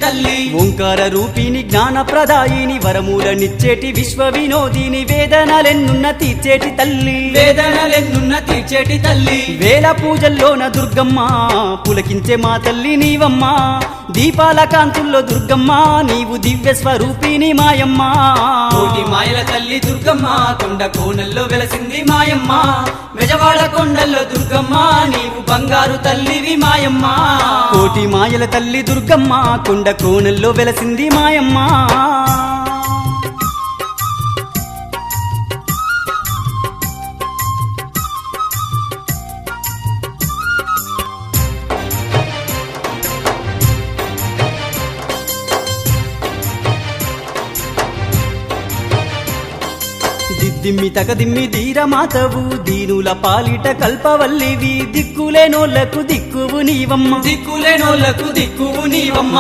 తల్లి ఓంకార రూపిణి జ్ఞాన ప్రదాయిని వరమూలనిచ్చేటి విశ్వ వినోదిని వేదనలెన్నున్న తీర్చేటి తల్లి వేదనలెన్నున్న తీర్చేటి తల్లి వేల పూజల్లోన దుర్గమ్మ పులకించే మా తల్లి నీవమ్మ దీపాల కాంతుల్లో దుర్గమ్మ నీవు దివ్య స్వరూపిణి మాయమ్మ కోటి మాయల తల్లి దుర్గమ్మ కొండ కోనల్లో వెలసింది మాయమ్మ బెజవాడ కొండల్లో దుర్గమ్మ నీవు బంగారు తల్లివి మాయమ్మ కోటి మాయల తల్లి దుర్గమ్మ కొండ కోనల్లో వెలసింది మాయమ్మ దిమ్మి తగదిమ్మి ధీరమాతవు దీనుల పాలిట కల్పవల్లివి దిక్కులేనోళ్లకు దిక్కువు నీవమ్మ దిక్కులేనోళ్లకు దిక్కువు నీవమ్మ